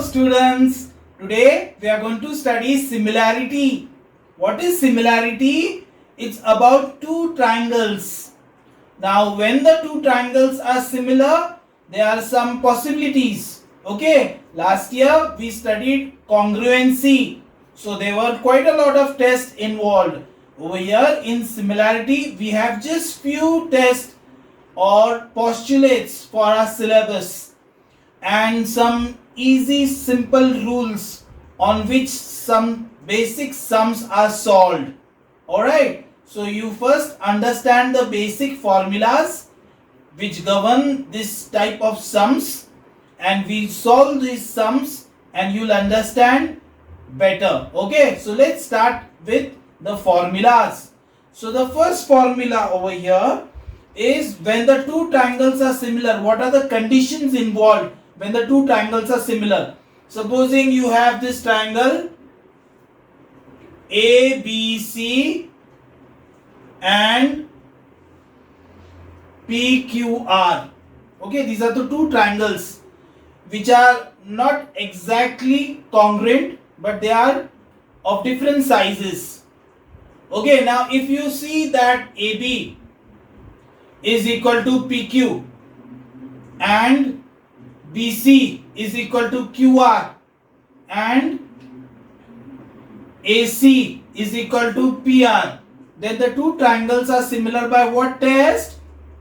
students, today we are going to study similarity. What is similarity? It's about two triangles. Now when the two triangles are similar, there are some possibilities. Okay, last year we studied congruency. So there were quite a lot of tests involved. Over here in similarity, we have just few tests or postulates for our syllabus and some easy simple rules on which some basic sums are solved. Alright, so you first understand the basic formulas which govern this type of sums, and we solve these sums and you'll understand better. Okay, so let's start with the formulas. So the first formula over here is when the two triangles are similar. What are the conditions involved when the two triangles are similar? Supposing you have this triangle ABC and PQR. Okay, these are the two triangles which are not exactly congruent, but they are of different sizes. Okay, now if you see that AB is equal to PQ and BC is equal to QR and AC is equal to PR, then the two triangles are similar by what test?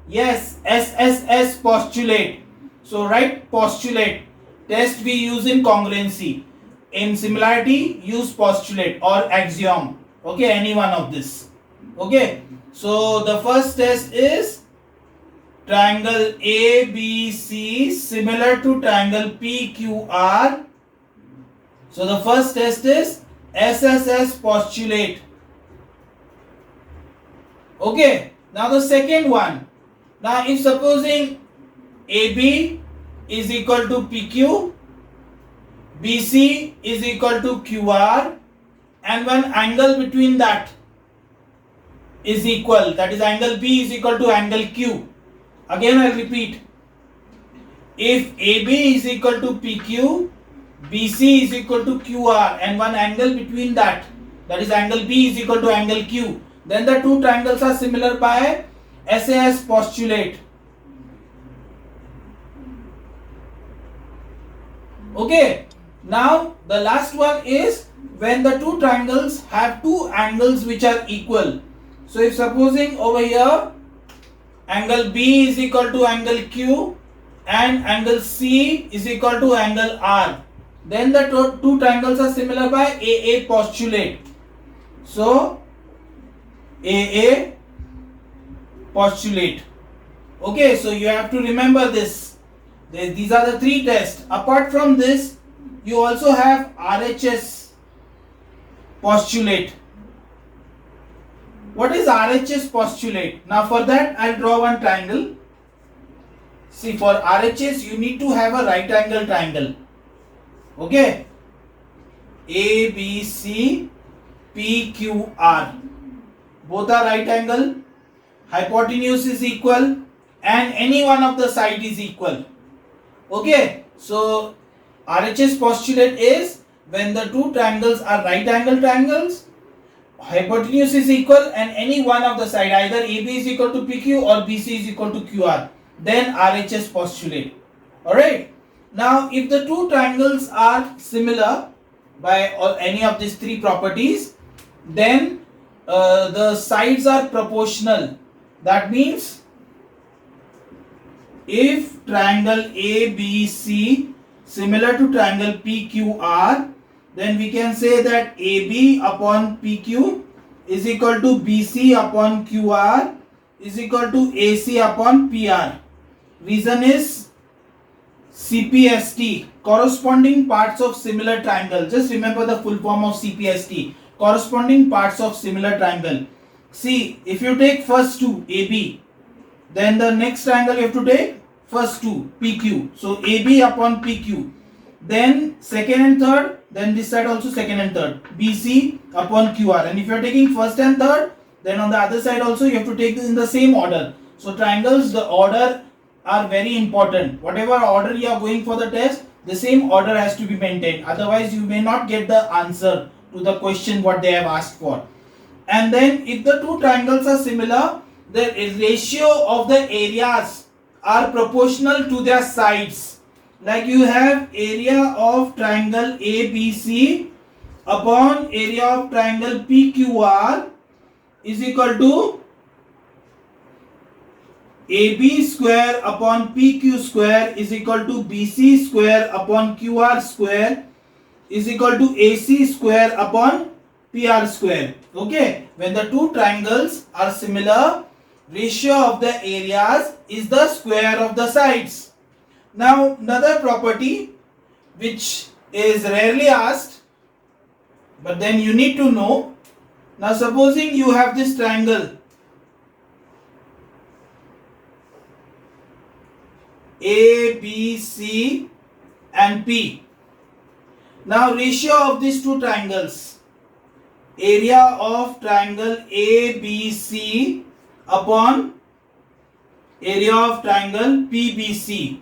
Yes, SSS postulate. So write postulate. Test we use in congruency. In similarity, use postulate or axiom. Okay, any one of this. Okay, so the first test is triangle ABC similar to triangle PQR. So the first test is SSS postulate. Okay, now the second one. Now if supposing AB is equal to PQ, BC is equal to QR, and one angle between that is equal, that is angle B is equal to angle Q. Again I repeat, if AB is equal to PQ, BC is equal to QR, and one angle between that is angle B is equal to angle Q, then the two triangles are similar by SAS postulate. Okay, now the last one is when the two triangles have two angles which are equal. So if supposing over here angle B is equal to angle Q and angle C is equal to angle R, then the two triangles are similar by AA postulate. So AA postulate. Okay, so you have to remember this. These are the three tests. Apart from this, you also have RHS postulate. What is RHS postulate? Now for that I'll draw one triangle. See, for RHS you need to have a right angle triangle. Okay, ABC PQR, both are right angle, hypotenuse is equal and any one of the side is equal. Okay, so RHS postulate is when the two triangles are right angle triangles, hypotenuse is equal and any one of the side, either AB is equal to PQ or BC is equal to QR, then RHS postulate. Alright, now if the two triangles are similar by any of these three properties, then the sides are proportional. That means if triangle ABC similar to triangle PQR, then we can say that AB upon PQ is equal to BC upon QR is equal to AC upon PR. Reason is CPST, corresponding parts of similar triangle. Just remember the full form of CPST, corresponding parts of similar triangle. See, if you take first two AB, then the next triangle you have to take first two PQ. So AB upon PQ, then second and third, then this side also second and third, BC upon QR. And if you are taking first and third, then on the other side also you have to take in the same order. So triangles, the order are very important. Whatever order you are going for the test, The same order has to be maintained. Otherwise, you may not get the answer to the question what they have asked for. And then if the two triangles are similar, the ratio of the areas are proportional to their sides. Like you have area of triangle ABC upon area of triangle PQR is equal to AB square upon PQ square is equal to BC square upon QR square is equal to AC square upon PR square. Okay, when the two triangles are similar, ratio of the areas is the square of the sides. Now another property which is rarely asked, but then you need to know. Now supposing you have this triangle A, B, C and P. Now ratio of these two triangles, area of triangle ABC upon area of triangle PBC.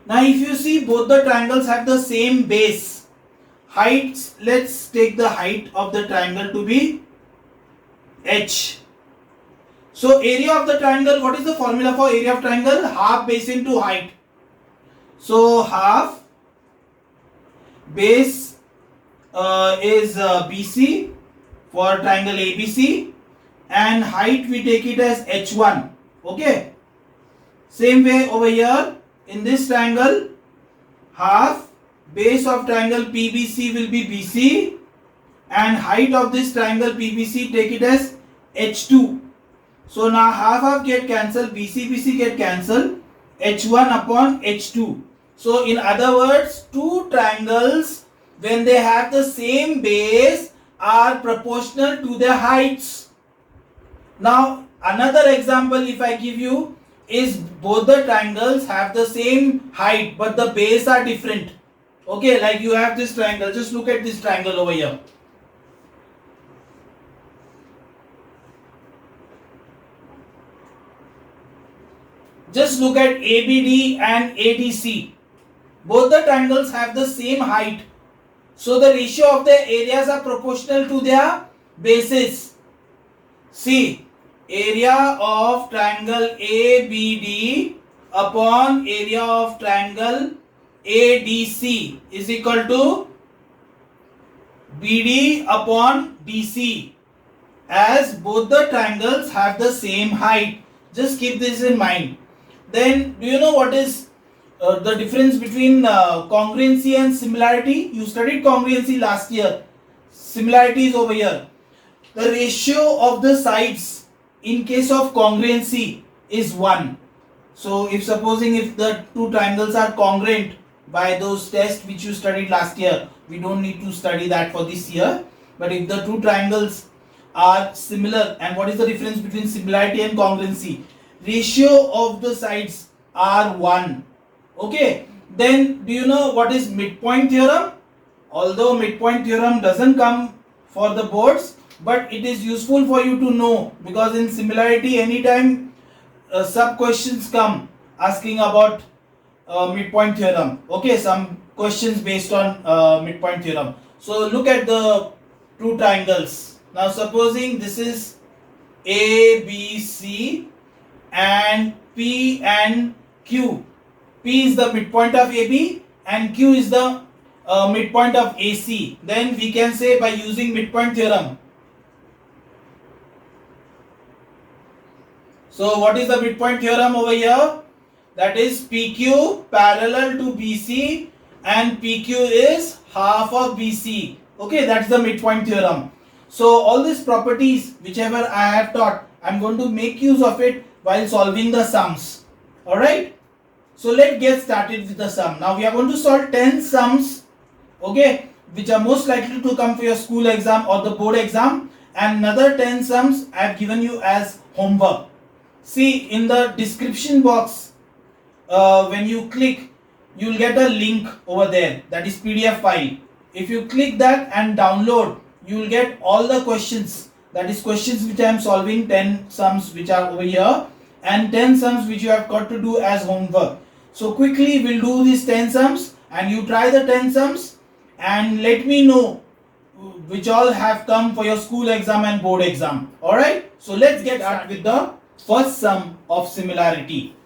Now if you see both the triangles have the same base, heights, let's take the height of the triangle to be H. So area of the triangle, what is the formula for area of triangle? Half base into height. So half base is BC for triangle ABC and height we take it as H1. Okay. Same way over here in this triangle, half base of triangle PBC will be BC and height of this triangle PBC take it as H2. So now half get cancelled, BC get cancelled, H1 upon H2. So in other words, two triangles when they have the same base are proportional to their heights. Now another example if I give you is both the triangles have the same height but the base are different. Okay, like you have this triangle, just look at this triangle over here. Just look at ABD and ADC. Both the triangles have the same height. So the ratio of the areas are proportional to their bases. See, area of triangle ABD upon area of triangle ADC is equal to BD upon DC, as both the triangles have the same height. Just keep this in mind. Then do you know what is the difference between congruency and similarity? You studied congruency last year. Similarity is over here. The ratio of the sides in case of congruency is 1. So if supposing if the two triangles are congruent by those tests which you studied last year, we don't need to study that for this year. But if the two triangles are similar, and what is the difference between similarity and congruency? Ratio of the sides are 1. Okay, then do you know what is midpoint theorem? Although midpoint theorem doesn't come for the boards, but it is useful for you to know, because in similarity anytime sub questions come asking about midpoint theorem. Okay, some questions based on midpoint theorem. So look at the two triangles. Now supposing this is ABC and P and Q. P is the midpoint of AB and Q is the midpoint of AC. Then we can say by using midpoint theorem. So what is the midpoint theorem over here? That is PQ parallel to BC and PQ is half of BC. Okay, that's the midpoint theorem. So all these properties whichever I have taught, I am going to make use of it while solving the sums. Alright. So let's get started with the sum. Now we are going to solve 10 sums, okay, which are most likely to come for your school exam or the board exam, and another 10 sums I have given you as homework. See, in the description box, when you click, you will get a link over there, that is PDF file. If you click that and download, you will get all the questions, that is questions which I am solving, 10 sums which are over here and 10 sums which you have got to do as homework. So quickly we'll do these 10 sums and you try the 10 sums and let me know which all have come for your school exam and board exam. Alright, so let's get started with the first sum of similarity.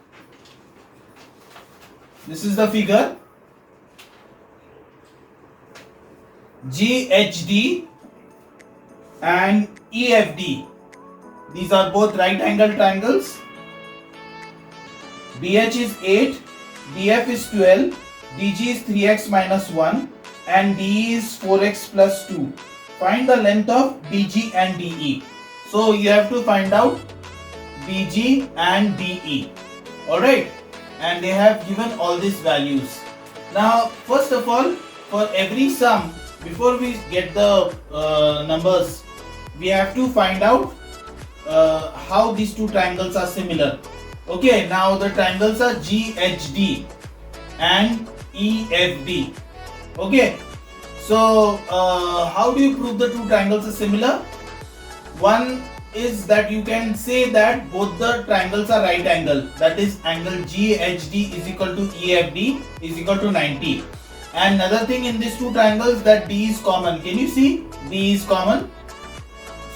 This is the figure. GHD and EFD. These are both right angle triangles. BH is 8, DF is 12, DG is 3x minus 1 and DE is 4x plus 2. Find the length of BG and DE. So you have to find out BG and DE. Alright, and they have given all these values. Now first of all, for every sum, before we get the numbers, we have to find out how these two triangles are similar. Okay, now the triangles are GHD and EFD. Okay, so how do you prove the two triangles are similar? One is that you can say that both the triangles are right angle, that is angle GHD is equal to EFD is equal to 90. And another thing in these two triangles, that D is common. Can you see? D is common.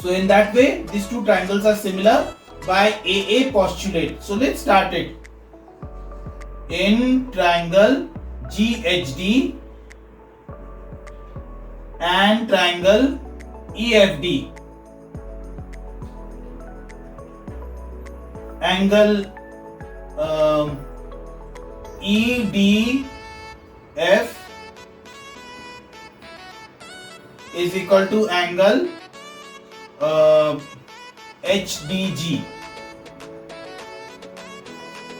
So in that way these two triangles are similar by AA postulate. So let's start it. In triangle GHD and triangle EFD, angle EDF is equal to angle HDG,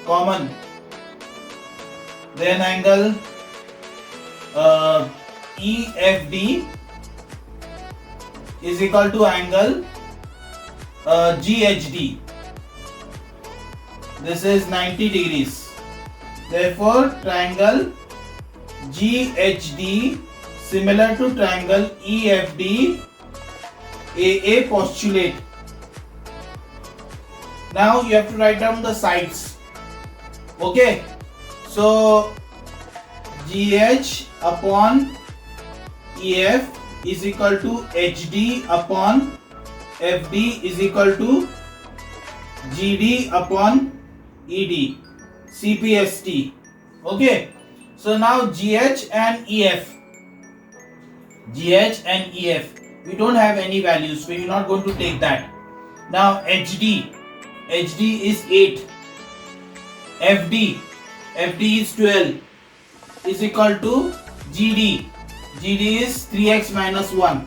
common. Then angle EFD is equal to angle GHD. This is 90 degrees. Therefore, triangle GHD similar to triangle EFD, AA postulate. Now you have to write down the sides. Okay, so GH upon EF is equal to HD upon FD is equal to GD upon ED, CPST. Okay, so now GH and EF, we don't have any values, so we're not going to take that. Now HD is 8, FD is 12 is equal to GD is 3x minus 1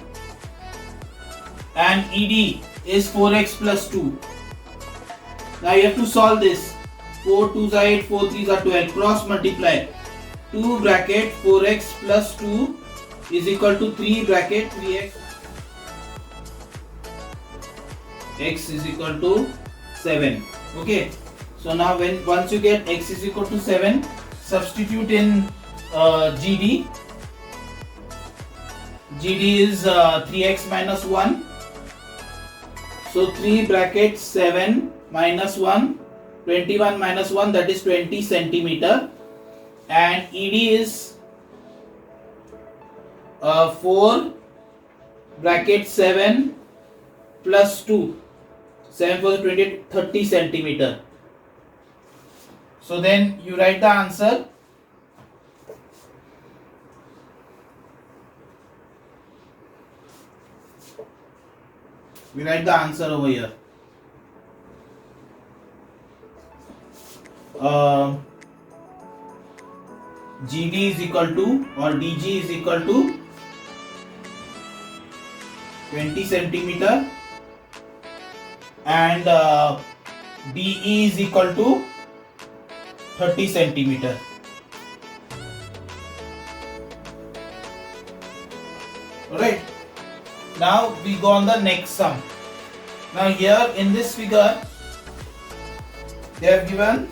and ED is 4x plus 2. Now you have to solve this. 4 2s are 8, 4 3s are 12. Cross multiply. 2 bracket 4x plus 2 is equal to 3 bracket 3x. X is equal to 7. Okay. So now once you get x is equal to 7, substitute in GD. GD is 3x minus 1. So 3 bracket 7 minus 1, 21 minus 1, that is 20 centimeter, and ED is 4 bracket 7 plus 2, 7 for 20, 30 centimeter. So then you write the answer. We write the answer over here. GD is equal to, or DG is equal to 20 centimeter and DE is equal to 30 centimeter. Alright. Now we go on the next sum. Now here in this figure they have given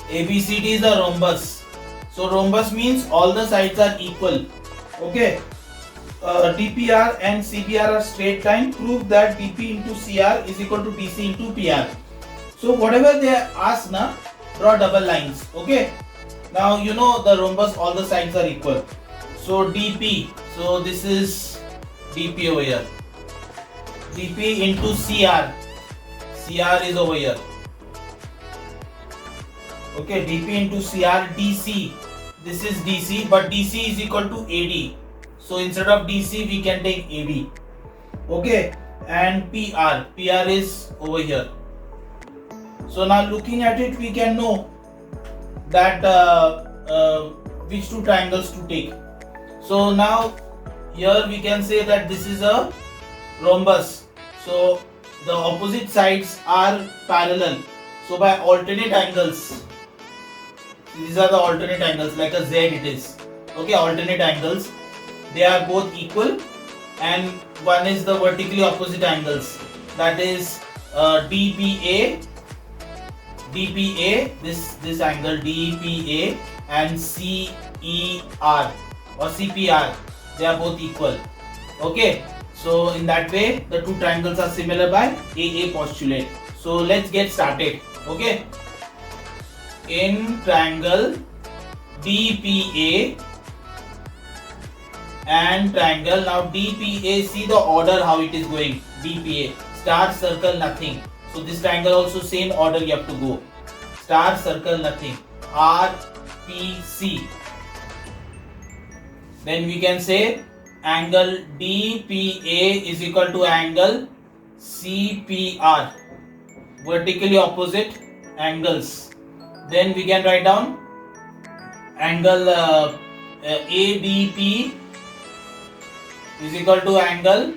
ABCD is a rhombus. So rhombus means all the sides are equal. Okay. DPR and CBR are straight line. Prove that DP into CR is equal to DC into PR. So whatever they ask now, draw double lines. Okay. Now you know the rhombus, all the sides are equal. So DP, so this is DP over here. DP into CR. CR is over here. Okay, DP into CR. DC, this is DC, but DC is equal to AD. So instead of DC we can take AD. Okay, and PR. PR is over here. So now looking at it, we can know that which two triangles to take. So now here we can say that this is a rhombus. So the opposite sides are parallel. So by alternate angles, these are the alternate angles, like a Z it is. Okay, alternate angles, they are both equal, and one is the vertically opposite angles, that is DPA, this angle DPA, and CER or CPR, they are both equal. Okay, so in that way the two triangles are similar by AA postulate. So let's get started. Okay, in triangle DPA and triangle, now DPA, see the order how it is going. DPA, star, circle, nothing. So this triangle also same order you have to go. Star, circle, nothing. RPC. Then we can say angle DPA is equal to angle CPR. Vertically opposite angles. Then we can write down angle ADP is equal to angle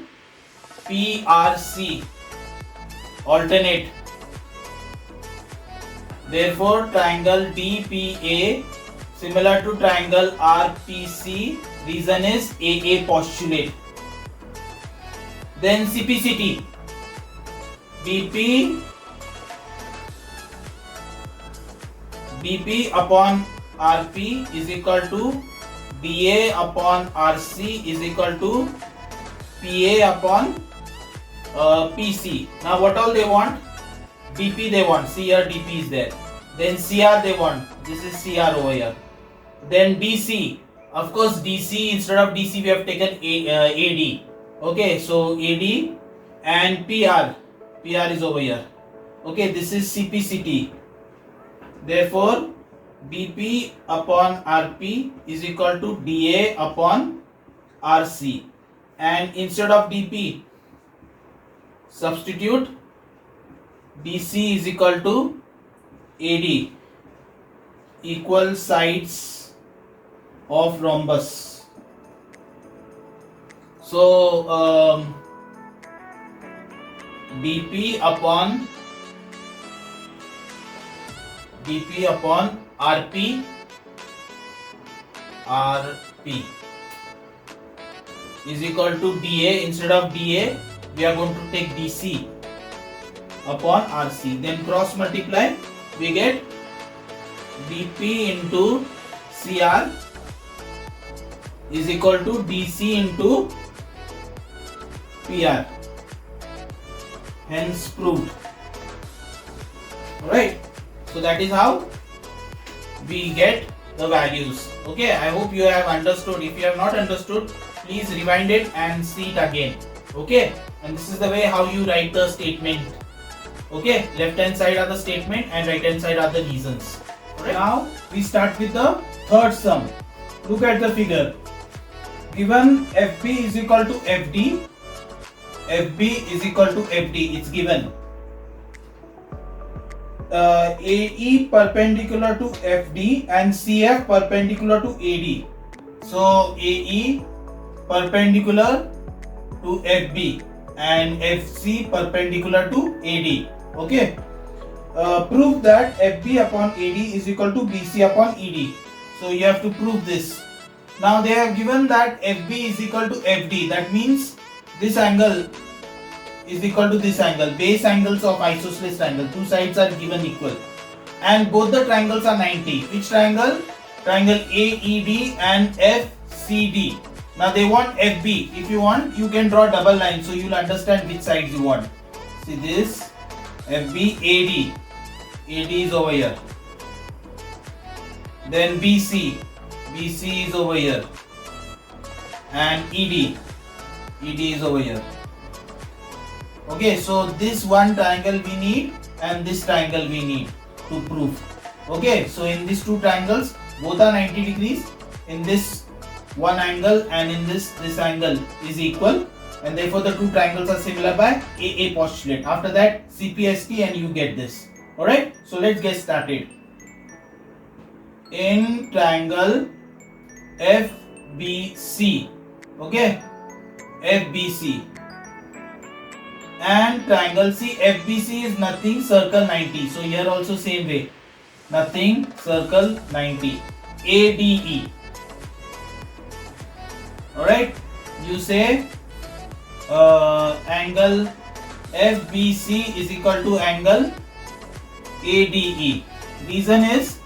PRC, alternate. Therefore triangle DPA similar to triangle RPC, reason is AA postulate. Then CPCT, BP upon RP is equal to DA upon RC is equal to PA upon PC. Now what all they want? DP they want, see here DP is there. Then CR they want, this is CR over here. Then DC, of course DC, instead of DC we have taken AD. Okay, so AD, and PR is over here. Okay, this is CPCT. Therefore DP upon RP is equal to DA upon RC, and instead of DP substitute DC is equal to AD, equal sides of rhombus. So DP upon RP is equal to DA. Instead of DA we are going to take DC upon RC. Then cross multiply, we get DP into CR is equal to DC into PR. Hence proved. Alright. So that is how we get the values. Okay, I hope you have understood. If you have not understood, please rewind it and see it again. Okay, and this is the way how you write the statement. Okay, left hand side are the statement and right hand side are the reasons. Alright, now we start with the third sum. Look at the figure. Given FB is equal to FD, FB is equal to FD, it's given. AE perpendicular to FD and CF perpendicular to AD. So AE perpendicular to FB and FC perpendicular to AD. Okay. Prove that FB upon AD is equal to BC upon ED. So you have to prove this. Now they have given that FB is equal to FD. That means this angle is equal to this angle. Base angles of isosceles triangle. Two sides are given equal. And both the triangles are 90. Which triangle? Triangle AED and FCD. Now they want FB. If you want, you can draw double line so you'll understand which sides you want. See this FB AD. AD is over here. Then BC is over here, and ED is over here. Okay, so this one triangle we need and this triangle we need to prove. Okay, so in these two triangles both are 90 degrees. In this one angle and in this angle is equal, and therefore the two triangles are similar by AA postulate. After that CPST and you get this. Alright, so let's get started. In triangle FBC, okay, FBC and triangle FBC is nothing, circle 90. So here also same way, nothing, circle 90. ADE. Alright, you say angle FBC is equal to angle ADE. Reason is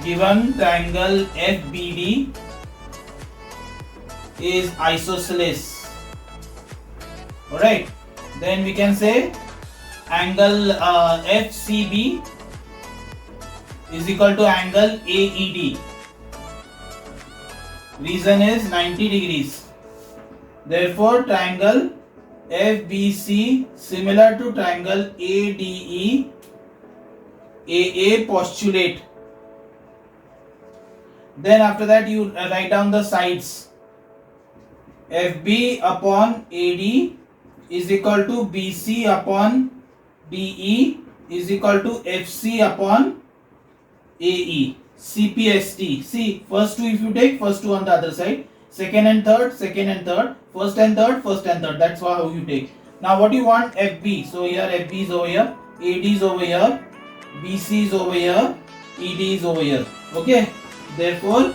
given triangle FBD is isosceles. Alright, then we can say angle FCB is equal to angle AED. Reason is 90 degrees. Therefore triangle FBC similar to triangle ADE, AA postulate. Then after that you write down the sides. FB upon AD is equal to BC upon DE is equal to FC upon AE. CPST. See, first two if you take, first two on the other side, second and third, first and third. That's how you take. Now what do you want? FB. So here FB is over here, AD is over here, BC is over here, ED is over here. Okay. Therefore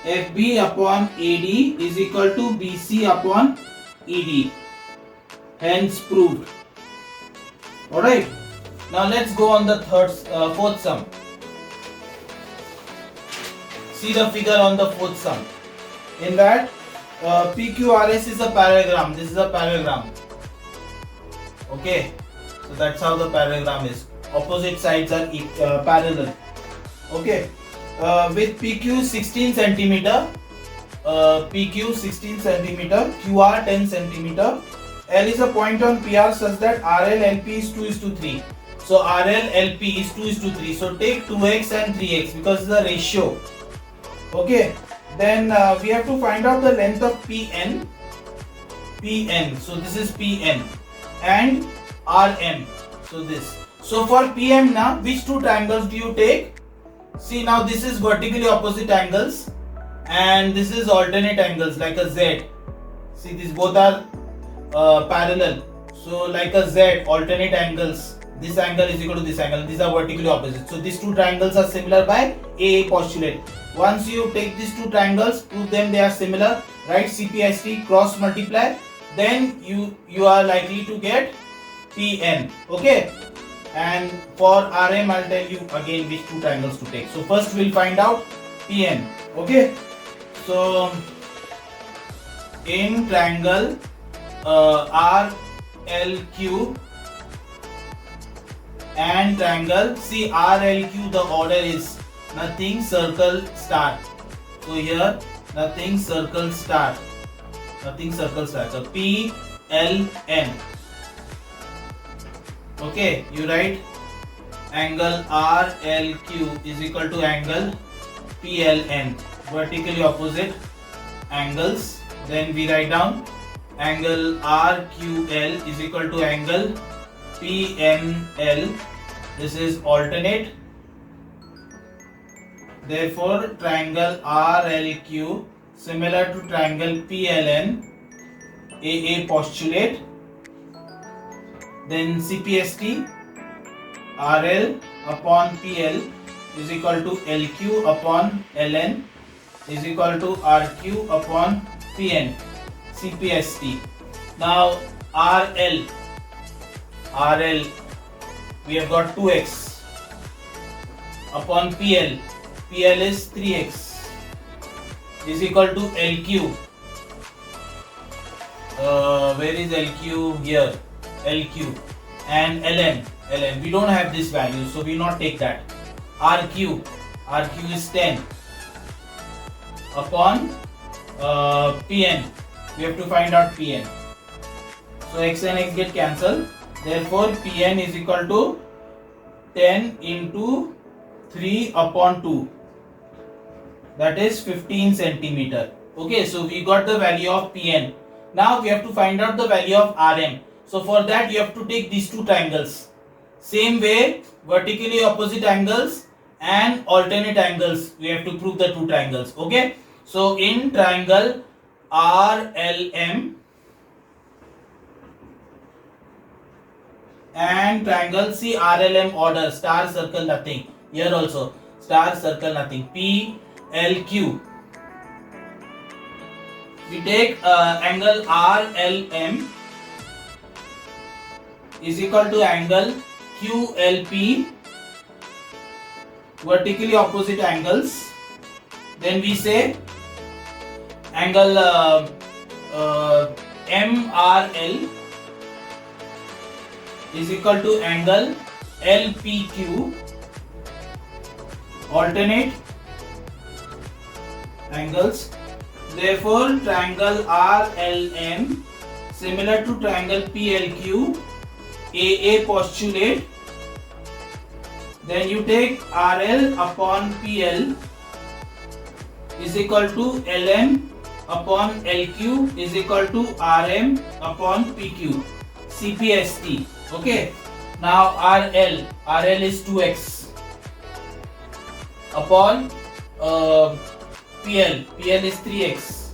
FB upon AD is equal to BC upon ED. Hence proved. Alright. Now let's go on the fourth sum. See the figure on the fourth sum. In that PQRS is a parallelogram. This is a parallelogram. Okay. So that's how the parallelogram is. Opposite sides are parallel. Okay. With PQ 16 centimeter, PQ 16 centimeter, QR 10 centimeter. L is a point on PR such that RL LP is 2:3. So RL LP is 2:3. So take 2x and 3x because it's a ratio. Okay. Then we have to find out the length of PN. So this is PN and RM. So this. So for PM now, which two triangles do you take? See, now this is vertically opposite angles and this is alternate angles like a Z. See, these both are parallel. So like a Z, alternate angles. This angle is equal to this angle. These are vertically opposite. So these two triangles are similar by AA postulate. Once you take these two triangles, prove them they are similar, write CPST, cross multiply, then you are likely to get PN. Okay. And for RM I'll tell you again which two triangles to take. So first we'll find out PN. Okay. So in triangle RLQ and triangle, see RLQ, the order is nothing, circle, star. So here nothing, circle, star. Nothing, circle, star. So PLN. Okay, you write angle RLQ is equal to angle PLN, vertically opposite angles. Then we write down angle RQL is equal to angle PML. This is alternate. Therefore triangle RLQ similar to triangle PLN, AA postulate. Then CPST, RL upon PL is equal to LQ upon LN is equal to RQ upon PN. CPST. Now RL we have got 2x upon PL is 3x is equal to LQ. Where is LQ? Here. LQ and LN. ln. We don't have this value, so we will not take that. RQ is 10 upon Pn. We have to find out Pn. So x and x get cancelled. Therefore, Pn is equal to 10 into 3 upon 2. That is 15 centimeter. Okay, so we got the value of Pn. Now we have to find out the value of Rm. So for that you have to take these two triangles. Same way, vertically opposite angles and alternate angles. We have to prove the two triangles. Okay. So in triangle RLM and triangle, see RLM order, star, circle, nothing. Here also star, circle, nothing. PLQ. We take angle RLM is equal to angle QLP, vertically opposite angles. Then we say angle MRL is equal to angle LPQ, alternate angles. Therefore, triangle RLM similar to triangle PLQ, AA postulate. Then you take RL upon PL is equal to LN upon LQ is equal to RM upon PQ. CPST. Okay. Now RL is 2x upon PL is 3x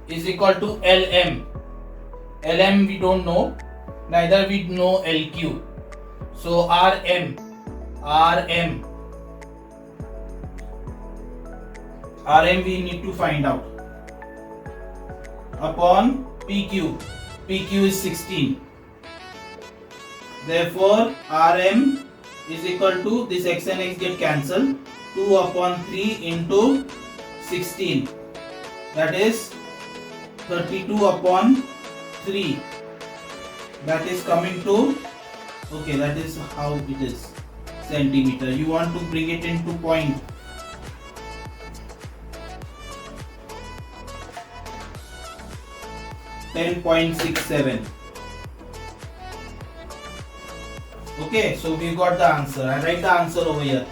is equal to LM. LM we don't know, neither we know LQ. So RM we need to find out upon PQ is 16. Therefore RM is equal to, this x and x get cancelled, 2 upon 3 into 16, that is 32 upon 3, that is coming to, okay, that is how it is, centimeter. You want to bring it into point. .67. Okay, so we got the answer. I write the answer over here.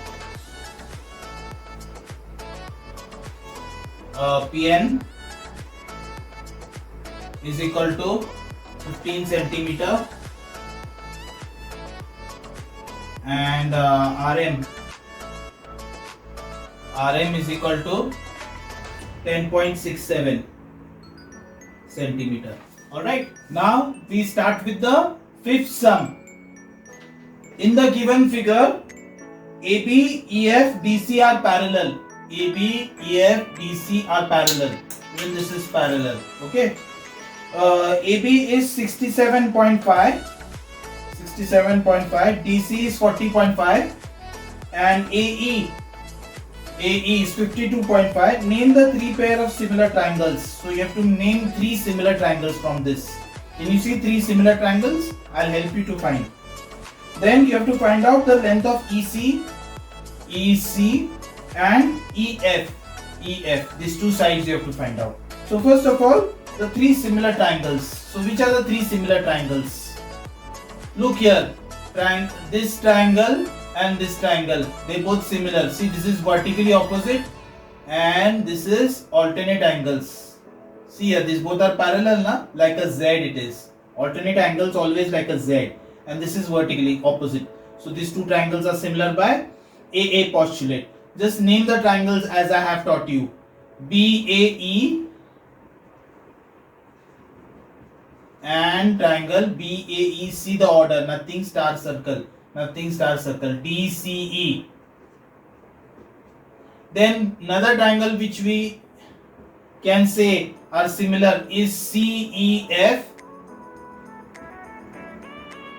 Pn is equal to 15 centimeter and RM is equal to 10.67 centimeter. Alright, now we start with the fifth sum. In the given figure, AB, EF, DC are parallel. AB, EF, DC are parallel. Even this is parallel. Okay. AB is 67.5, DC is 40.5, and AE is 52.5. Name the three pair of similar triangles. So you have to name three similar triangles from this. Can you see three similar triangles? I'll help you to find. Then you have to find out the length of EC and EF. These two sides you have to find out. So first of all, the three similar triangles. So which are the three similar triangles? Look here, this triangle and this triangle, they both similar. See, this is vertically opposite and this is alternate angles. See here, these both are parallel, na? Like a Z it is. Alternate angles always like a Z, and this is vertically opposite. So these two triangles are similar by AA postulate. Just name the triangles as I have taught you. BAE and triangle BAE. See the order, nothing star circle, DCE. Then another triangle which we can say are similar is CEF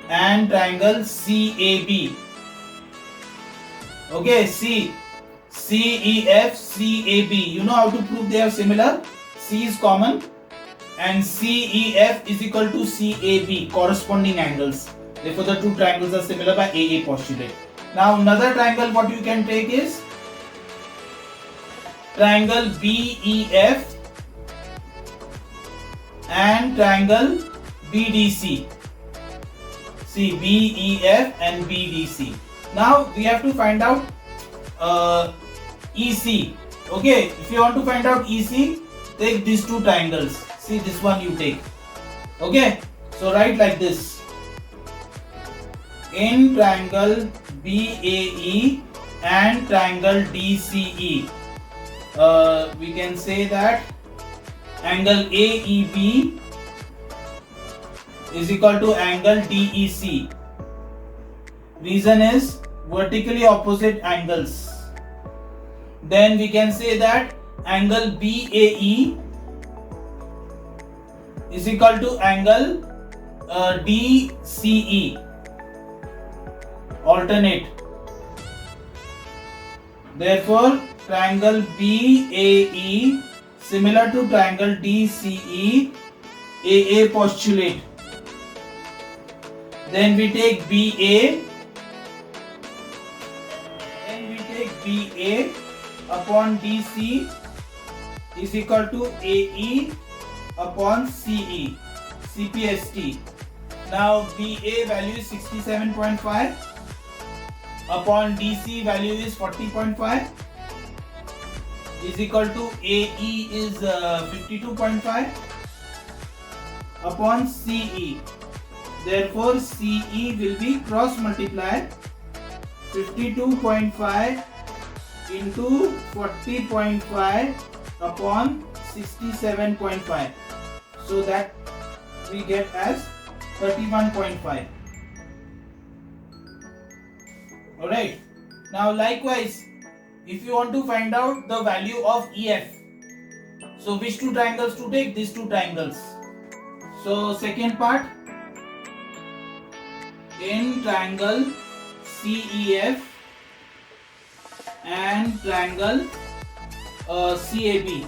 and triangle CAB. Okay, CEF, CAB. You know how to prove they are similar? C is common and CEF is equal to CAB, corresponding angles. Therefore, the two triangles are similar by AA postulate. Now, another triangle what you can take is triangle BEF and triangle BDC. See, BEF and BDC. Now, we have to find out EC. Okay, if you want to find out EC, take these two triangles. See, this one you take. Okay, so write like this. In triangle BAE and triangle DCE, we can say that angle AEB is equal to angle DEC. Reason is vertically opposite angles. Then we can say that angle BAE is equal to angle DCE. Alternate. Therefore, triangle BAE similar to triangle DCE, AA postulate. Then we take BA. Then we take BA upon DC is equal to AE upon CE, CPST. Now BA value is 67.5 upon DC value is 40.5 is equal to AE is 52.5 upon CE. Therefore, CE will be cross multiply 52.5 into 40.5 upon 67.5. So that we get as 31.5. Alright. Now likewise, if you want to find out the value of EF, so which two triangles to take? These two triangles. So second part, in triangle CEF and triangle CAB.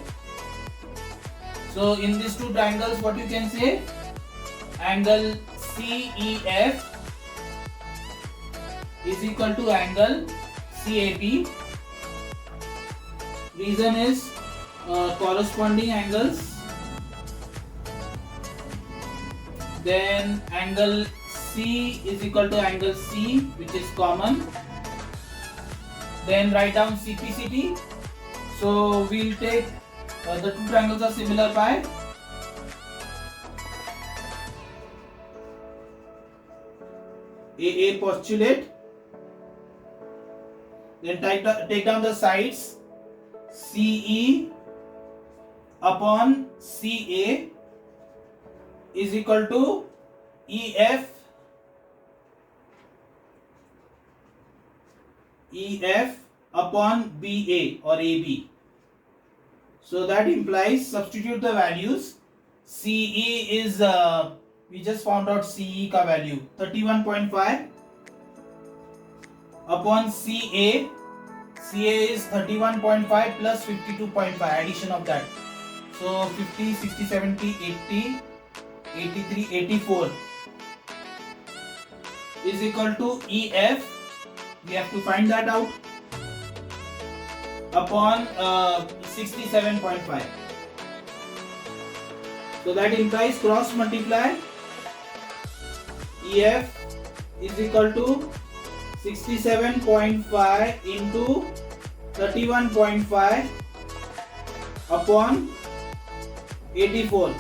So in these two triangles, what you can say? Angle CEF is equal to angle CAB. Reason is corresponding angles. Then angle C is equal to angle C, which is common. Then write down CPCT. So we'll take the two triangles are similar by AA postulate. Then take down the sides. CE upon CA is equal to EF upon BA or AB. So that implies, substitute the values. CE is we just found out CE ka value 31.5 upon CA. CA is 31.5 plus 52.5, addition of that. So 50, 60, 70, 80, 83, 84 is equal to EF. We have to find that out upon 67.5. So that implies cross multiply EF is equal to 67.5 into 31.5 upon 84.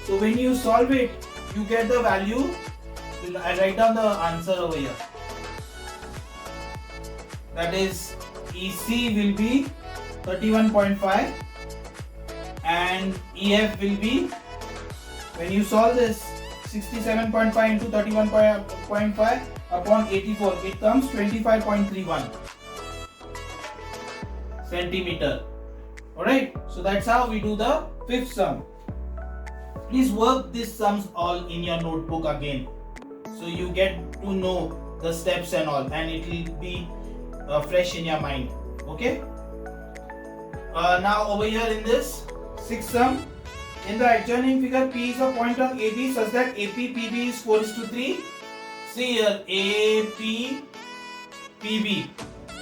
So when you solve it, you get the value. I write down the answer over here. That is EC will be 31.5 and EF will be, when you solve this, 67.5 into 31.5 upon 84, it comes 25.31 centimeter. Alright, so that's how we do the fifth sum. Please work these sums all in your notebook again, so you get to know the steps and all, and it will be fresh in your mind. Okay. Now over here in this sixth sum, in the adjoining figure, P is a point on AB such that AP PB is 4:3 See here, AP PB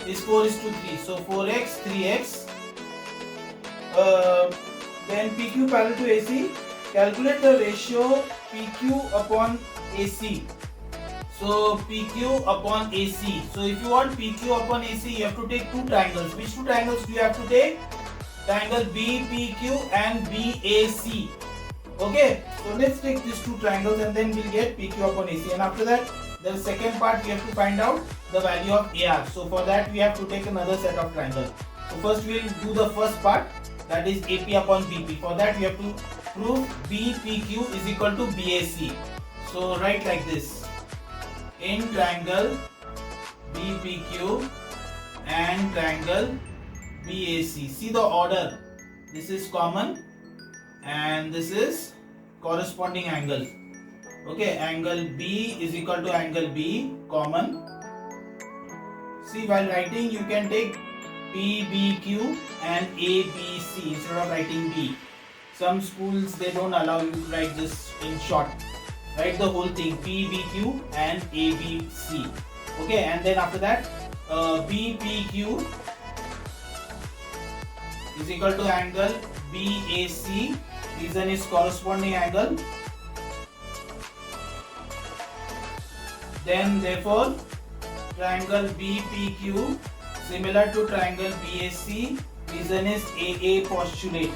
is 4:3. So 4x, 3x. Then PQ parallel to AC. Calculate the ratio PQ upon AC. So PQ upon AC. So if you want PQ upon AC, you have to take two triangles. Which two triangles do you have to take? Triangle BPQ and BAC. Okay. So let's take these two triangles and then we'll get PQ upon AC. And after that, the second part we have to find out the value of AR. So for that we have to take another set of triangles. So first we will do the first part, that is AP upon BP. For that we have to prove BPQ is equal to BAC. So write like this. In triangle BPQ and triangle BAC. See the order. This is common and this is corresponding angle. Okay, angle B is equal to angle B, common. See, while writing you can take PBQ and ABC instead of writing B. Some schools they don't allow you to write this in short. Write the whole thing, PBQ and ABC. Okay, and then after that BPQ is equal to angle BAC. Reason is corresponding angle. Then therefore triangle BPQ similar to triangle BAC. Reason is AA postulate.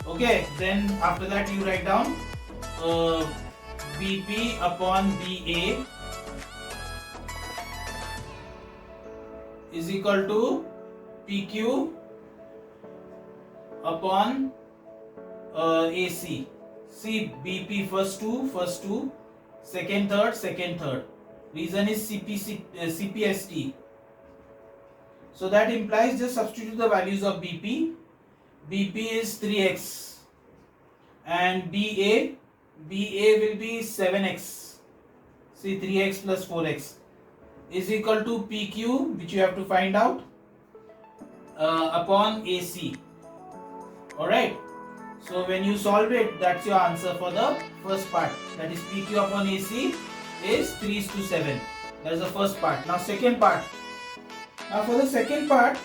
Okay, then after that you write down BP upon BA is equal to PQ upon AC. See, BP first two, second third. Reason is CPST. So that implies just substitute the values of BP. BP is 3x and BA will be 7x. See, 3x plus 4x is equal to PQ, which you have to find out, upon AC. Alright. So when you solve it, that's your answer for the first part. That is PQ upon AC is 3:7. That is the first part. Now second part. Now for the second part,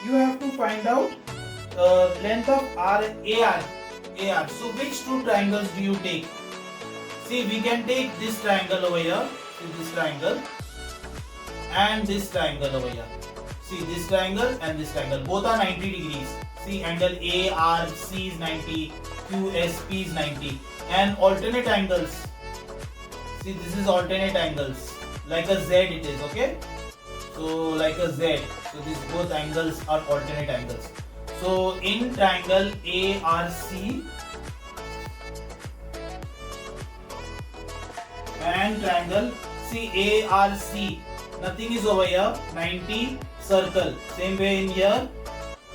you have to find out length of AR. So which two triangles do you take? See, we can take this triangle over here. See this triangle and this triangle over here. See this triangle and this triangle. Both are 90 degrees. See, angle ARC is 90, QSP is 90, and alternate angles. See, this is alternate angles. Like a Z it is, okay? So like a Z. So these both angles are alternate angles. So in triangle ARC and triangle CARC, nothing is over here, 90 circle. Same way in here,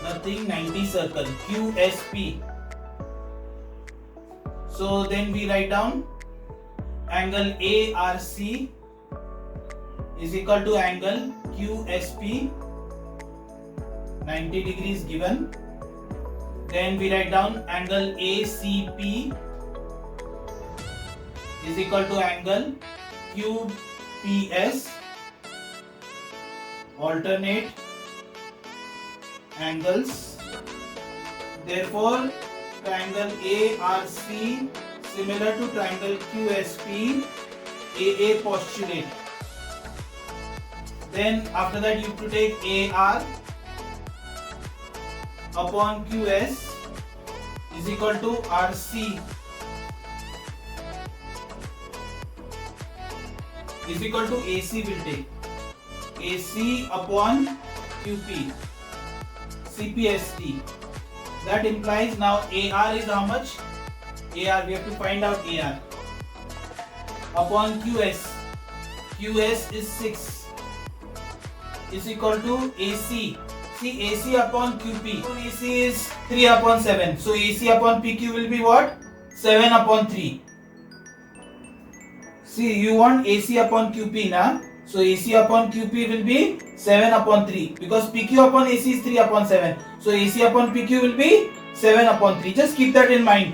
nothing, 90 circle. QSP. So then we write down angle ARC is equal to angle QSP, 90 degrees given. Then we write down angle ACP is equal to angle QPS, alternate angles. Therefore triangle ARC similar to triangle QSP, AA postulate. Then after that you have to take AR upon QS is equal to RC is equal to AC. Will take AC upon QP, CPST. That implies now AR is how much? AR, we have to find out AR upon QS. QS is 6 is equal to AC. See, AC upon QP. AC is 3 upon 7. So AC upon PQ will be what? 7 upon 3. See, you want AC upon QP na? So AC upon QP will be 7 upon 3 because PQ upon AC is 3 upon 7. So AC upon PQ will be 7 upon 3. Just keep that in mind.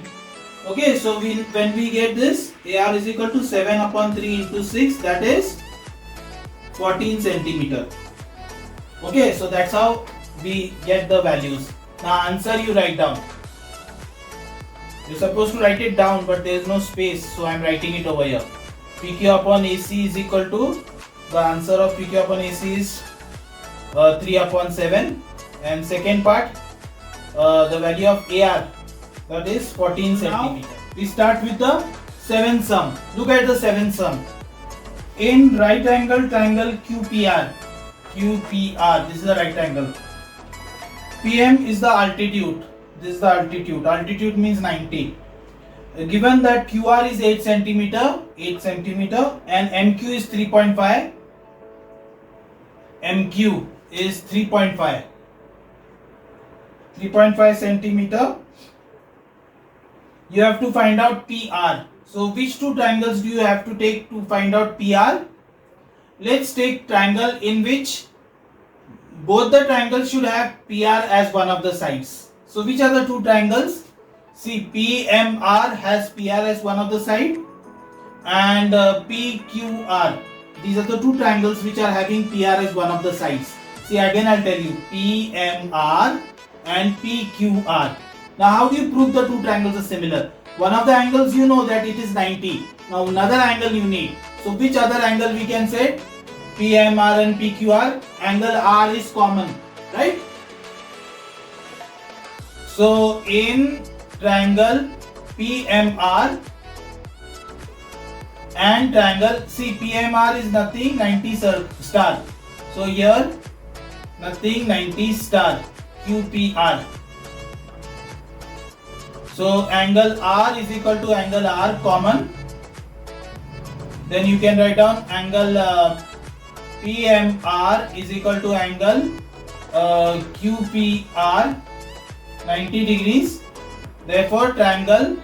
Okay, so when we get this, AR is equal to 7 upon 3 into 6, that is 14 centimeter. Okay, so that's how we get the values. Now answer you write down. You're supposed to write it down, but there is no space, so I'm writing it over here. PQ upon AC is equal to, the answer of PQ upon AC is 3 upon 7. And second part, the value of AR, that is 14 centimeter. We start with the 7th sum. Look at the 7th sum. In right angle triangle QPR, this is the right angle. PM is the altitude. This is the altitude. Altitude means 90. Given that QR is 8 centimeter, and MQ is 3.5. MQ is 3.5 centimeter. You have to find out PR. So which two triangles do you have to take to find out PR? Let's take triangle in which both the triangles should have PR as one of the sides. So which are the two triangles? See, PMR has PR as one of the side, and PQR. These are the two triangles which are having PR as one of the sides. See, again I'll tell you, PMR and PQR. Now how do you prove the two triangles are similar? One of the angles you know that it is 90. Now another angle you need. So which other angle we can say? PMR and PQR. Angle R is common, right? So in triangle PMR and triangle, see, PMR is nothing, 90 star. So here nothing, 90 star, QPR. So angle R is equal to angle R common. Then you can write down angle PMR is equal to angle QPR, 90 degrees. Therefore triangle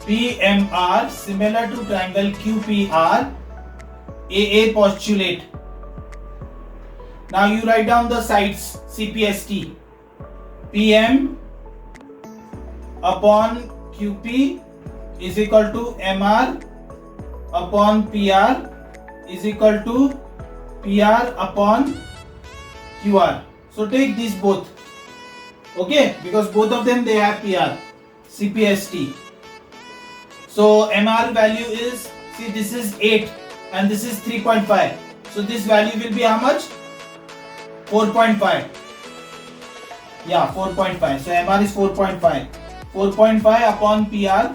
PMR similar to triangle QPR, AA postulate. Now you write down the sides, CPST. PM upon QP is equal to MR upon PR is equal to PR upon QR. So take these both. Okay, because both of them they have PR, CPST. So MR value is, see, this is 8 and this is 3.5. So this value will be how much? 4.5. Yeah, 4.5. So MR is 4.5. 4.5 upon PR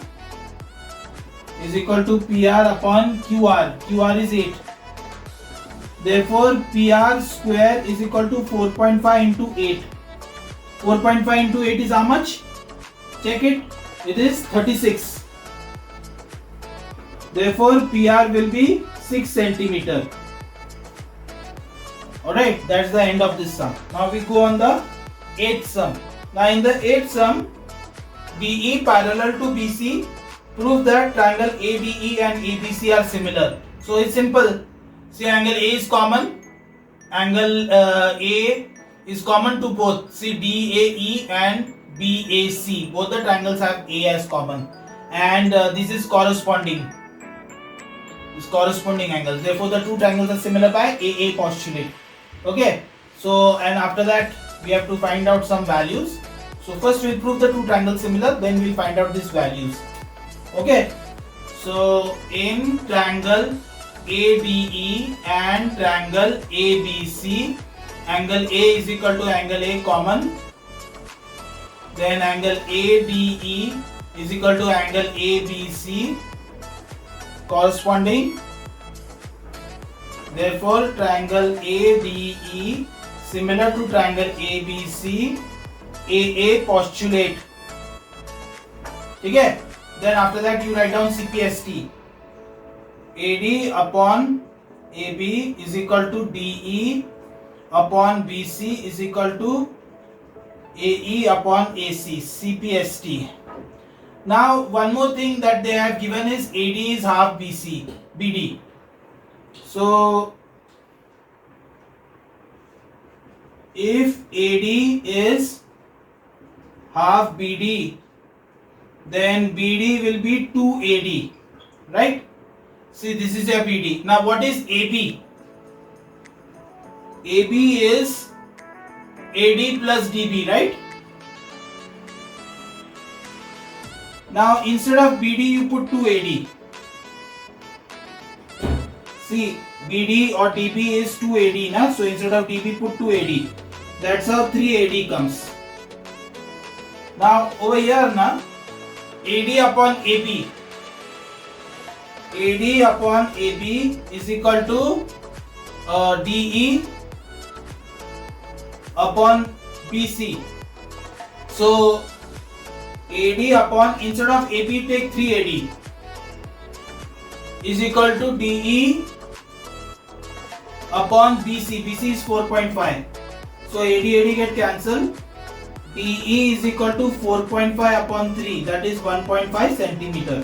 is equal to PR upon QR. QR is 8. Therefore PR square is equal to 4.5 into 8. 4.5 into 8 is how much? Check it. It is 36. Therefore PR will be 6 centimeter. Alright, that's the end of this sum. Now we go on the 8th sum. Now in the 8th sum, BE parallel to BC, prove that triangle ABE and ABC are similar. So it's simple. See, angle A is common. Angle A is common to both. See, DAE and BAC. Both the triangles have A as common. And this is corresponding. This corresponding angles. Therefore, the two triangles are similar by AA postulate. Okay. So, and after that, we have to find out some values. So, first we'll prove the two triangles similar. Then we'll find out these values. Okay. So, in triangle ABE and triangle ABC, angle A is equal to angle A common. Then angle ABE is equal to angle ABC corresponding. Therefore triangle ABE similar to triangle ABC, AA postulate. Okay. Then after that you write down CPST. AD upon AB is equal to DE upon BC is equal to AE upon AC, CPST. Now one more thing that they have given is AD is half BD. So if AD is half BD, then BD will be 2AD, right? See, this is your BD. Now what is AB? AB is AD plus DB, right? Now instead of BD you put 2AD. See, BD or DB is 2AD, na? So instead of DB put 2AD. That's how 3AD comes. Now over here, na, AD upon AB. AD upon AB is equal to DE upon BC. So AD upon, instead of AB take 3AD, is equal to DE upon BC. BC is 4.5. So AD get cancelled. DE is equal to 4.5 upon 3, that is 1.5 centimeter.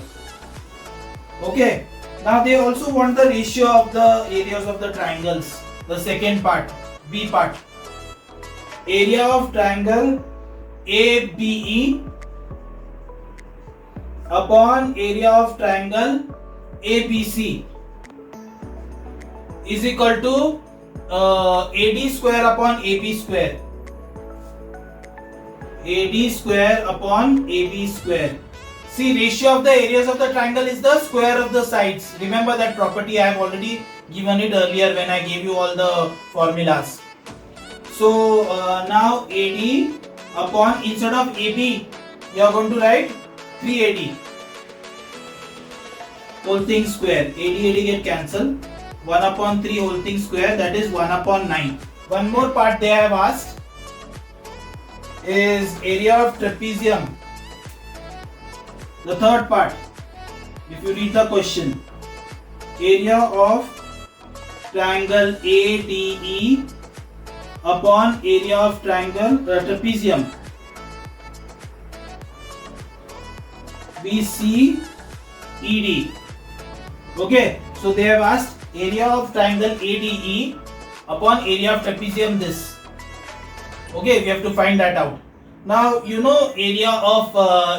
Okay. Now they also want the ratio of the areas of the triangles. The second part, B part. Area of triangle ABE upon area of triangle ABC is equal to AD square upon AB square. AD square upon AB square. See, ratio of the areas of the triangle is the square of the sides. Remember that property, I have already given it earlier when I gave you all the formulas. So now AD upon, instead of AB you are going to write 3AD whole thing square. AD get cancelled. 1 upon 3 whole thing square, that is 1 upon 9. One more part they have asked is area of trapezium. The third part, if you read the question, area of triangle ADE upon area of triangle trapezium BCED. Okay, so they have asked area of triangle ADE upon area of trapezium this. Okay, we have to find that out. Now you know area of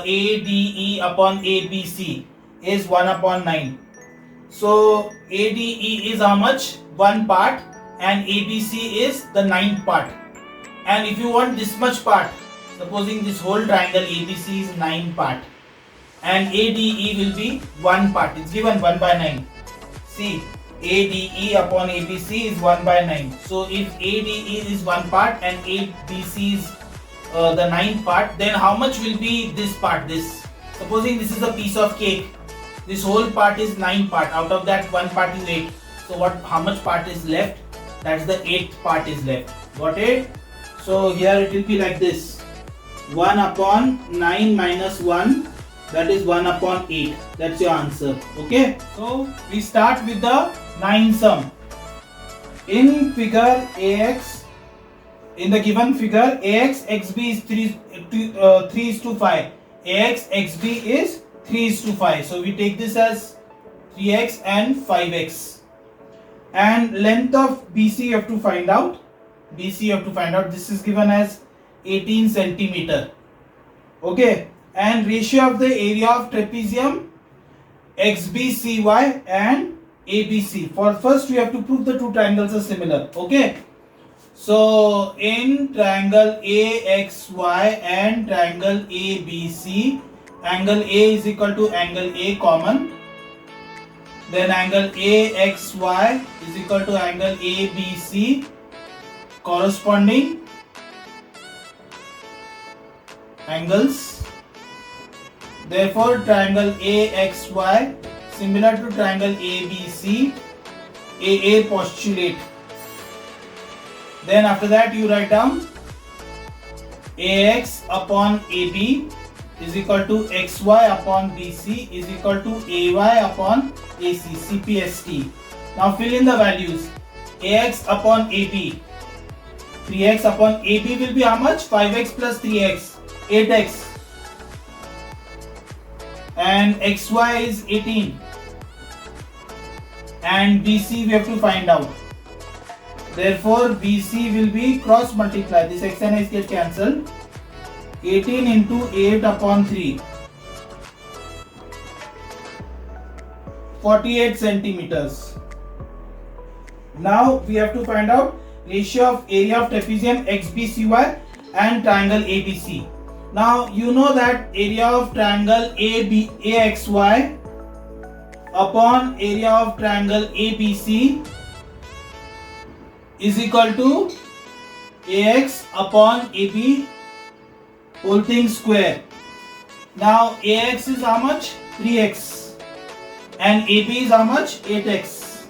ADE upon ABC is 1 upon 9. So ADE is how much? 1 part, and ABC is the 9th part. And if you want this much part, supposing this whole triangle ABC is 9 part and ADE will be 1 part. It's given 1 by 9. See, ADE upon ABC is 1 by 9. So if ADE is 1 part and ABC is the 9th part, then how much will be this part? This, supposing this is a piece of cake, this whole part is 9 part. Out of that 1 part is 8. So how much part is left? That's the 8th part is left. Got it? So here it will be like this: 1 upon 9 minus 1, that is 1 upon 8. That's your answer. Okay. So we start with the 9 sum. In figure AX, in the given figure, AX XB is 3:5. AX XB is 3:5. So we take this as 3x and 5x. And length of BC you have to find out. BC you have to find out. This is given as 18 centimeter. Okay. And ratio of the area of trapezium XBCY and ABC. For first we have to prove the two triangles are similar. Okay. So in triangle AXY and triangle ABC, angle A is equal to angle A common. Then angle AXY is equal to angle ABC corresponding angles. Therefore triangle AXY similar to triangle ABC, AA postulate. Then after that you write down AX upon AB is equal to XY upon BC is equal to AY upon AC, CPST. Now fill in the values. AX upon AB, 3x upon AB will be how much? 5x plus 3x, 8x. And XY is 18. And BC we have to find out. Therefore BC will be cross multiply. This x and x get cancelled. 18 into 8 upon 3 48 centimeters. Now we have to find out ratio of area of trapezium XBCY and triangle ABC. Now you know that area of triangle AXY upon area of triangle ABC is equal to AX upon AB whole thing square. Now AX is how much? 3x and AB is how much? 8x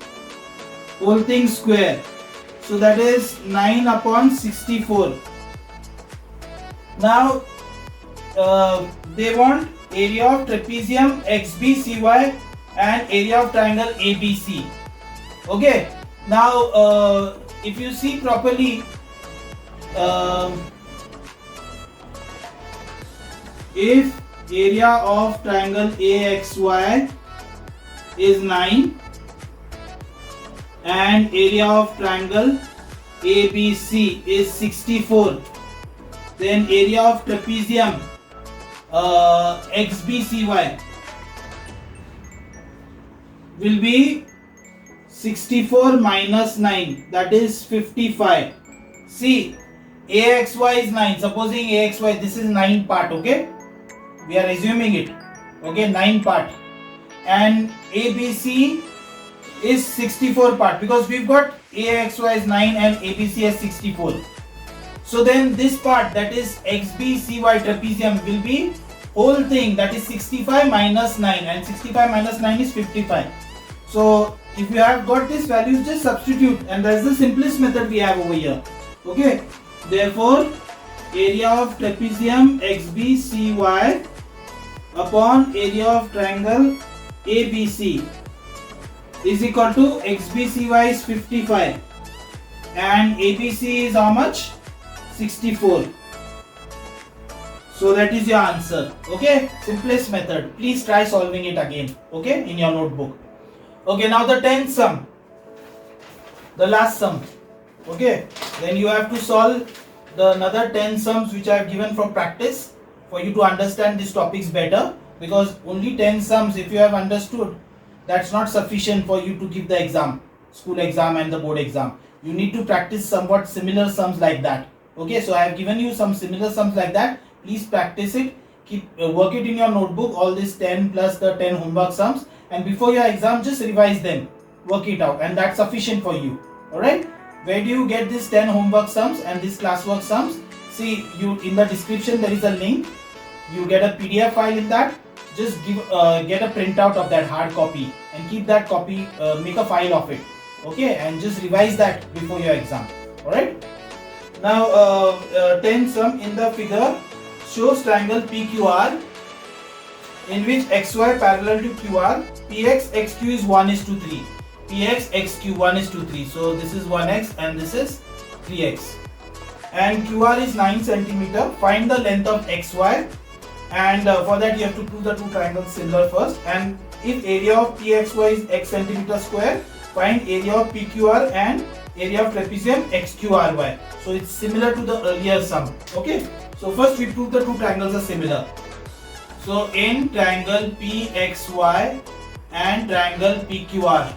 whole thing square. So that is 9 upon 64. Now they want area of trapezium XBCY and area of triangle ABC. Okay. Now if you see properly, if area of triangle AXY is 9 and area of triangle ABC is 64, then area of trapezium XBCY will be 64 minus 9, that is 55. See, AXY is 9. Supposing AXY, this is 9 part, okay? We are assuming it, okay? 9 part. And ABC is 64 part, because we've got AXY is 9 and ABC is 64. So then this part, that is XBCY trapezium, will be whole thing, that is 65 minus 9, and 65 minus 9 is 55. So if you have got this value, just substitute, and that's the simplest method we have over here. Okay. Therefore, area of trapezium XBCY upon area of triangle ABC is equal to XBCY is 55 and ABC is how much? 64. So that is your answer. Okay, simplest method. Please try solving it again, okay, in your notebook. Okay, now the 10th sum, the last sum. Okay, then you have to solve the another 10 sums which I have given for practice, for you to understand these topics better, because only 10 sums, if you have understood, that's not sufficient for you to give the exam, school exam and the board exam. You need to practice somewhat similar sums like that. Okay, so I have given you some similar sums like that. Please practice it, keep work it in your notebook, all these 10 plus the 10 homework sums, and before your exam just revise them, work it out, and that's sufficient for you. Alright, where do you get these 10 homework sums and these classwork sums? See, you in the description there is a link, you get a PDF file in that. Just get a printout of that hard copy and keep that copy, make a file of it, okay, and just revise that before your exam. Alright, now 10 sum in the figure shows triangle PQR in which XY parallel to QR, PX XQ is 1:3, PX XQ 1:3, so this is 1x and this is 3x, and QR is 9 cm. Find the length of XY, and for that you have to prove the two triangles similar first, and if area of PXY is x centimeter square, find area of PQR and area of trapezium XQRY. So it's similar to the earlier sum. Okay, so first we prove the two triangles are similar. So in triangle PXY and triangle PQR,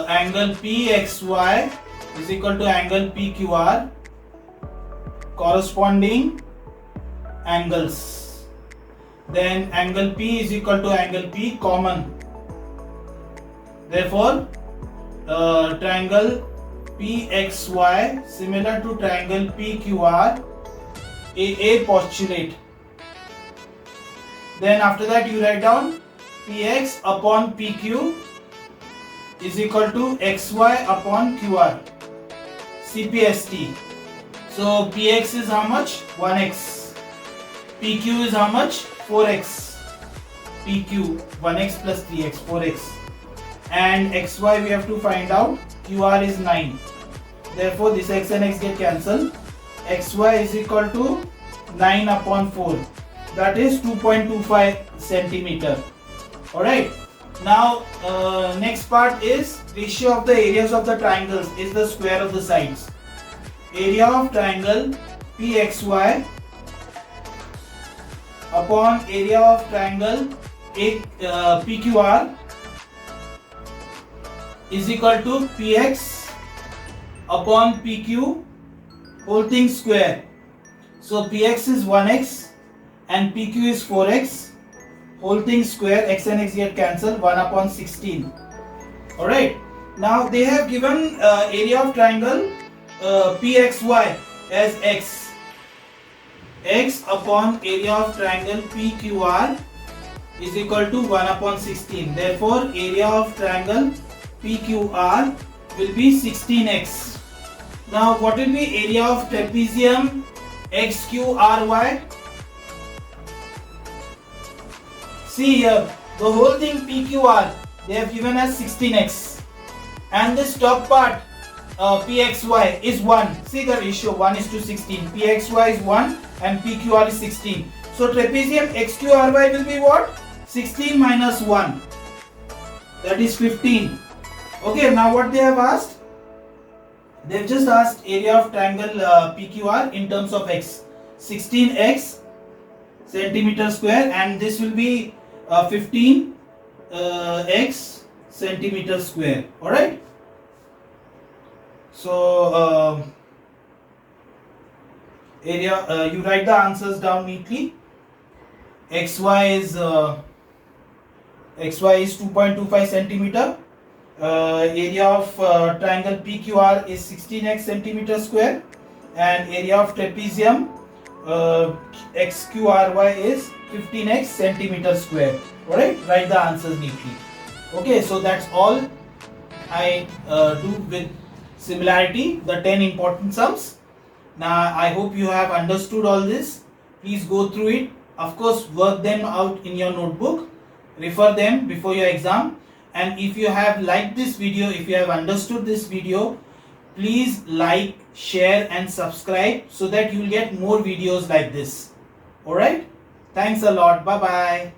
angle PXY is equal to angle PQR, corresponding angles. Then angle P is equal to angle P common. Therefore, triangle PXY similar to triangle PQR, AA postulate. Then after that you write down PX upon PQ is equal to XY upon QR, CPST. So PX is how much? 1x. PQ is how much? 4x. PQ 1x plus 3x, 4x. And XY we have to find out. QR is 9. Therefore this x and x get cancelled. XY is equal to 9 upon 4. That is 2.25 centimeter. Alright. Now next part is ratio of the areas of the triangles is the square of the sides. Area of triangle PXY upon area of triangle PQR is equal to Px upon PQ whole thing square. So Px is 1x and PQ is 4x whole thing square, x and x get cancelled, 1 upon 16. Alright, now they have given area of triangle PXY as x upon area of triangle PQR is equal to 1 upon 16. Therefore, area of triangle PQR will be 16x. Now, what will be area of trapezium XQRY? See here, the whole thing PQR they have given as 16x, and this top part PXY is 1. See the ratio 1 is to 16. PXY is 1 and PQR is 16. So trapezium XQRY will be what? 16 minus 1. That is 15. Okay, now what they have asked? They have just asked area of triangle PQR in terms of x. 16x centimeter square, and this will be 15 x centimeter square. Alright. So area, you write the answers down neatly. xy is 2.25 centimeter. Area of triangle PQR is 16x centimeter square, and area of trapezium XQRY is 15x centimeter square. Alright, write the answers neatly. Okay, so that's all I do with similarity, the 10 important sums. Now I hope you have understood all this. Please go through it. Of course, work them out in your notebook. Refer them before your exam. And if you have liked this video, if you have understood this video, please like, share and subscribe so that you will get more videos like this. Alright? Thanks a lot. Bye bye.